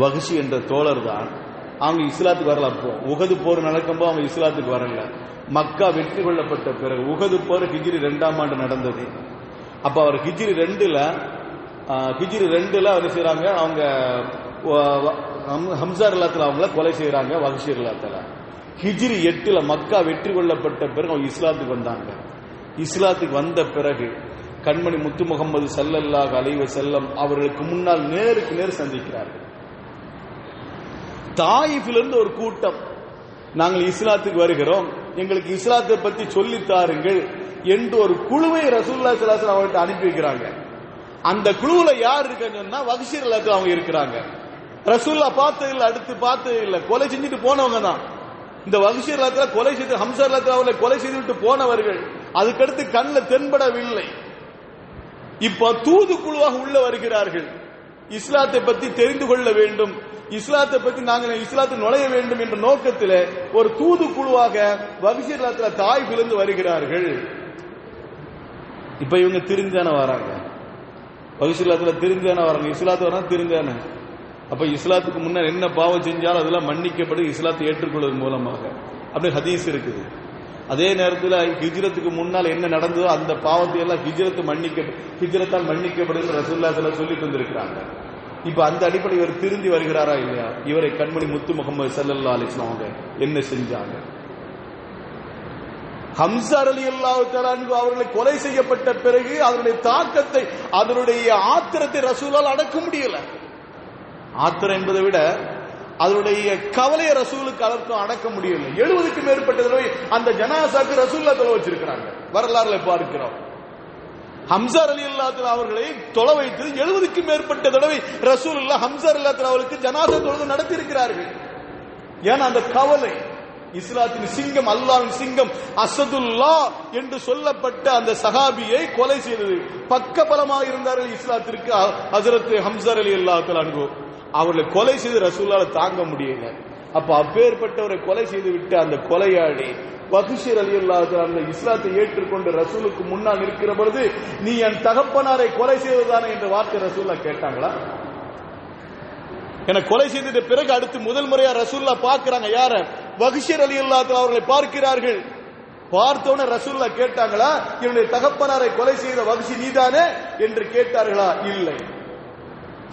வஹ்ஷி என்ற தோழர் தான். அவங்க இஸ்லாத்துக்கு வரல. அப்போ உஹது போர் நடக்கும்போது அவங்க இஸ்லாத்துக்கு வரல. மக்கா வெற்றி கொள்ளப்பட்ட பிறகு உஹது போர் ஹிஜ்ரி 2ஆம் ஆண்டு நடந்தது. அப்ப அவர் ஹிஜ்ரி 2ல என்ன செய்யறாங்க, அவங்க ஹம்ஸா ரலியல்லாஹு அவங்கள கொலை செய்யறாங்க. வஹ்ஷி ரலியல்லாஹு ஹிஜ்ரி 8ல மக்கா வெற்றி கொள்ளப்பட்ட பிறகு அவங்க இஸ்லாத்துக்கு வந்தாங்க. இஸ்லாத்துக்கு வந்த பிறகு கண்மணி முத்து முகமது ஸல்லல்லாஹு அலைஹி வஸல்லம் அவர்களுக்கு முன்னால் நேருக்கு நேர் சந்திக்கிறார்கள். தாயிஃபிலிருந்து ஒரு கூட்டம், நாங்கள் இஸ்லாத்துக்கு வருகிறோம், எங்களுக்கு இஸ்லாத்தை பத்தி சொல்லி தாருங்கள் என்று ஒரு குழுவை ரசூலுல்லாஹி ஸல்லல்லாஹு அலைஹி வஸல்லம் அவர்கிட்ட அனுப்பி வைக்கிறாங்க. அந்த குழுவுல யார் இருக்கான்னு சொன்னா வஹ்ஷி ரலியல்லாஹு அவங்க இருக்கிறாங்க. ரசூலுல்லாஹ் பார்த்தது இல்லை, அடுத்து பார்த்தது இல்லை, கொலை செஞ்சுட்டு போனவங்க தான். இந்த வஹ்ஷி ரலியல்லாஹு கொலை செய்து ஹம்ஸா ரலியல்லாஹு அவர்களை கொலை செய்து விட்டு போனவர்கள். அதுக்கடுத்து கண்ணில் தென்படவில்லை. இப்ப தூதுக்குழுவாக உள்ள வருகிறார்கள். இஸ்லாத்தை பத்தி தெரிந்து கொள்ள வேண்டும், இஸ்லாத்தை பத்தி நாங்கள் இஸ்லாத்தில் நுழைய வேண்டும் என்ற நோக்கத்தில் ஒரு தூதுக்குழுவாக வஹ்ஷி ரலியல்லாஹு தாயிஃபிலிருந்து வருகிறார்கள். இப்ப இவங்க திருந்தான வராங்க, வஹ்ஷி ரலியல்லாஹு திருந்தான வராங்க, இஸ்லாத்து வராங்க திருந்தான. அப்ப இஸ்லாத்துக்கு முன்னர் என்ன பாவம் செஞ்சாலும் அதெல்லாம் மன்னிக்கப்படு இஸ்லாத்தை ஏற்றுக்கொள்வதன் மூலமாக அப்படி ஹதீஸ் இருக்குது. அதே நேரத்தில் ஹிஜ்ரத்துக்கு முன்னால் என்ன நடந்ததோ அந்த பாவத்தை எல்லாம் ஹிஜ்ரத்தால் மன்னிக்கப்படுன்னு ரசூலுல்லாஹி ஸல்லல்லாஹு அலைஹி வஸல்லம் சொல்லிட்டு வந்திருக்கிறாங்க. இப்ப அந்த அடிப்படை இவர் திருந்தி வருகிறாரா இல்லையா? இவரை கண்மணி முத்து முகமது ஸல்லல்லாஹு அலைஹி வஸல்லம் அவங்க என்ன செஞ்சாங்க? ஹம்ஸா ரலியல்லாஹு தஆலா அன்ஹு அவர்களை கொலை செய்யப்பட்ட பிறகு அதனுடைய தாக்கத்தை, அதனுடைய ஆத்திரத்தை ரசூலால் அடக்க முடியல. ஆத்திரம் என்பதை விட அதனுடைய கவலையை ரசூலுக்கு அடக்க முடியல. 70க்கும் மேற்பட்ட தடவை அந்த ஜனாசாக்கு ரசூலுல்லாஹ் தொலை வச்சிருக்கிறாங்க. வரலாறுல பார்க்கிறோம். ஹம்ஸா ரலியல்லாஹு தஆலா அவர்களை தொலை வைத்து 70க்கும் மேற்பட்ட தடவை ரசூலுல்லாஹ் ஹம்ஸா ரலியல்லாஹு தஆலா அவர்களுக்கு ஜனாசா தொழுகை நடத்தி இருக்கிறார்கள். ஏன்னா அந்த கவலை, இஸ்லாத்தின் சிங்கம், அல்லாஹ்வின் சிங்கம் அஸதுல்லா என்று சொல்லப்பட்ட அந்த சஹாபியை கொலை செய்தது பக்கபலமாக இருந்தார்கள் இஸ்லாத்திற்கு ஹஜ்ரத் ஹம்ஸா ரலியல்லாஹு தஆலா அன்ஹு. அவர்களை கொலை செய்து ரசூலுல்லாஹ் தாங்க முடியல. அப்ப அப்பேற்பட்டவரை கொலை செய்து விட்டு அந்த கொலையாளி வஹ்ஷி ரலியல்லாஹு தஆலா அந்த இஸ்லாத்தை ஏற்றுக்கொண்டு ரசூலுக்கு முன்னால் இருக்கிற பொழுது, நீ என் தகப்பனாரை கொலை செய்வதானே என்ற வார்த்தை ரசூலுல்லாஹ் கேட்டாங்களா? என கொலை செய்த பிறகு அடுத்து முதல் முறையா ரசூலுல்லாஹ் பார்க்கிறாங்க. யார? வஹ்ஷி ரலியல்லாஹு தஆலா அவர்களை பார்க்கிறார்கள். பார்த்தோன்னே ரசூலுல்லாஹ் கேட்டாங்களா, என்னுடைய தகப்பனாரை கொலை செய்த வஹ்ஷி நீதானே என்று கேட்டார்களா? இல்லை.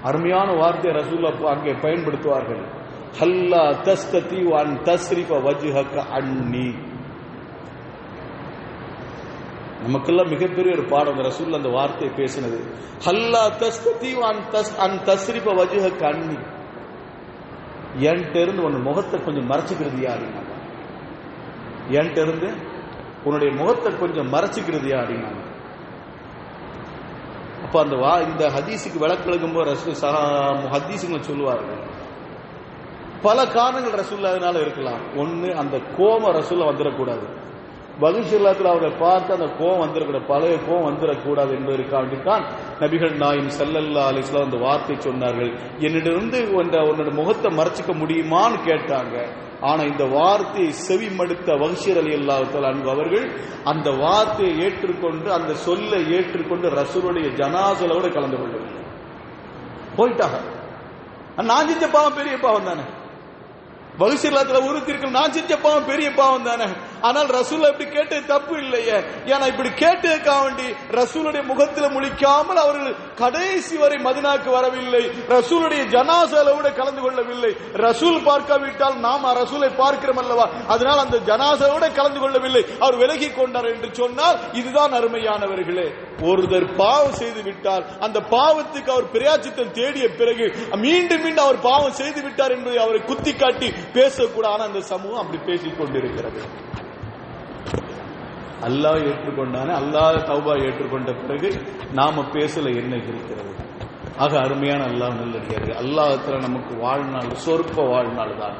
அருமையான வார்த்தை ரசூலுல்லாஹ் அங்கே பயன்படுத்துவார்கள். ஹல்லா தஸ்ததி வன் தஸ்ரிஃப வஜ்ஹக அன்னி. நமக்கெல்லாம் மிகப்பெரிய ஒரு பாடம் ரசூலுல்லாஹ் அந்த வார்த்தையை பேசினது. ஹல்லா தஸ்ததி வன் தஸ்ரிஃப வஜ்ஹக அன்னி. என்கிட்ட இருந்து உன் முகத்தை கொஞ்சம் மறைச்சுக்கிறது யாரு? என்கிட்ட இருந்து உன்னுடைய முகத்தை கொஞ்சம் மறைச்சுக்கிறது யாரு? அப்ப அந்த இந்த ஹதீஸுக்கு விளக்கம் போது ஹதீஸுங்க சொல்லுவார்கள், பல காரணங்கள் ரசூலுல்லாஹ்னால இருக்கலாம். ஒன்னு, அந்த கோபம் ரசூலுல்லாஹ் வந்துடக்கூடாது. வகுஷில்லாத்தில் அவரை பார்த்து அந்த கோவம் வந்துடக்கூடாது, பழைய கோவம் வந்துடக்கூடாது என்பதற்காண்டித்தான் நபிகள் நாயும் ஸல்லல்லாஹு அலைஹி வஸல்லம் அந்த வார்த்தை சொன்னார்கள். என்னிடமிருந்து உன்னோட முகத்தை மறைச்சிக்க முடியுமான்னு கேட்டாங்க. ஆனா இந்த வார்த்தையை செவி மடுத்த வஹ்ஷி ரலியல்லாஹு தஆலா அன்ஹு அவர்கள் அந்த வார்த்தையை ஏற்றுக்கொண்டு, அந்த சொல்லை ஏற்றுக்கொண்டு ரசூலுடைய ஜனாஸாவோட கலந்து கொள்ளவில்லை, போயிட்டாங்க. நான் செஞ்ச பாவம் பெரிய பாவம் தானே, வகுசிரத்துல உறுத்திருக்க நான் செஞ்ச பாவம் பெரிய பாவம் தானே. ஆனால் ரசூல் இப்படி கேட்டது தப்பு இல்லையே. ஏன்னா இப்படி கேட்டதுக்காக வேண்டி ரசூலுடைய முகத்தில் முழிக்காமல் அவர்கள் கடைசி வரை மதீனாவுக்கு வரவில்லை, ரசூலுடைய ஜனாஸாவோட கலந்து கொள்ளவில்லை. ரசூல் பார்க்காவிட்டால் நாம் ரசூலை பார்க்கிறோம் அல்லவா, அதனால் அந்த ஜனாஸாவோட கலந்து கொள்ளவில்லை, அவர் விலகி கொண்டார் என்று சொன்னால் இதுதான் அருமையானவர்களே. ஒருவர் பாவம் செய்து விட்டால் அந்த பாவத்துக்கு அவர் பிராயச்சித்தம் தேடிய பிறகு மீண்டும் மீண்டும் அவர் பாவம் செய்து விட்டார் என்பதை அவரை குத்தி காட்டி பேசக்கூடாது. அந்த சமூகம் அப்படி பேசிக் கொண்டிருக்கிறது. அல்லாஹ் ஏற்றுக்கொண்டானே, அல்லாஹ் தௌபா ஏற்றுக்கொண்ட பிறகு நாம பேசல என்ன இருக்கிறது. ஆக அருமையான அல்லாஹ் நல்லடியார்கள், அல்லாஹ்வுல நமக்கு வாழ்நாள் சொற்ப வாழ்நாள் தான்.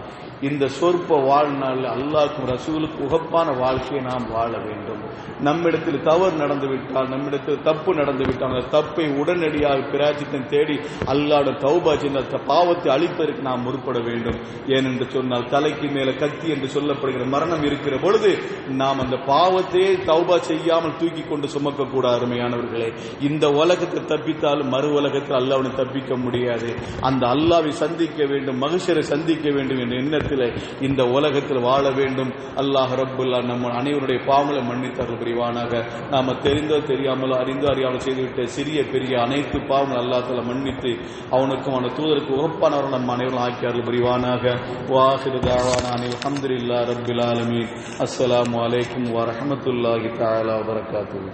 இந்த சொற்ப வாழ்நாள் அல்லாஹ்வுக்கும் ரசூலுக்கு உகப்பான வாழ்க்கையை நாம் வாழ வேண்டும். நம்மிடத்தில் தவறு நடந்துவிட்டால், நம்மிடத்தில் தப்பு நடந்துவிட்டால் அந்த தப்பை உடனடியாக பிராயச்சித்தம் தேடி அல்லாஹ்வோட தௌபா செய்து அந்த பாவத்தை அழிப்பதற்கு நாம் முற்பட வேண்டும். ஏனென்று சொன்னால் தலைக்கு மேல கத்தி என்று சொல்லப்படுகிற மரணம் இருக்கிற பொழுது நாம் அந்த பாவத்தையே தௌபா செய்யாமல் தூக்கி கொண்டு சுமக்க கூட. அருமையானவர்களே, இந்த உலகத்தில் தப்பித்தாலும் மறு உலகத்தில் அல்லாஹ்வை தப்பிக்க முடியாது. அந்த அல்லாஹ்வை சந்திக்க வேண்டும், மஹ்ஷரை சந்திக்க வேண்டும் என்ற எண்ணத்தில் இந்த உலகத்தில் வாழ வேண்டும். அல்லாஹ் ரப்புல் நம்ம அனைவருடைய பாவங்களை மன்னித்தார்கள் புரிவானாக. நாம தெரிந்தோ தெரியாமலோ அறிந்தோ அறியாமல் செய்துவிட்ட சிறிய பெரிய அனைத்து பாவங்கள் அல்லாஹ் தஆலா மன்னித்து அவனுக்கும் அவன தூதருக்கு உகப்பானவர்கள் நம் அனைவரும் ஆக்கியார்கள் புரிவானாக. வாஹிரு தஅவானா அல்ஹம்துலில்லாஹி ரப்பில் ஆலமீன். அஸ்ஸலாமு அலைக்கும் வரஹ்மத்துல்லாஹி தஆலா வபரகாத்துஹு.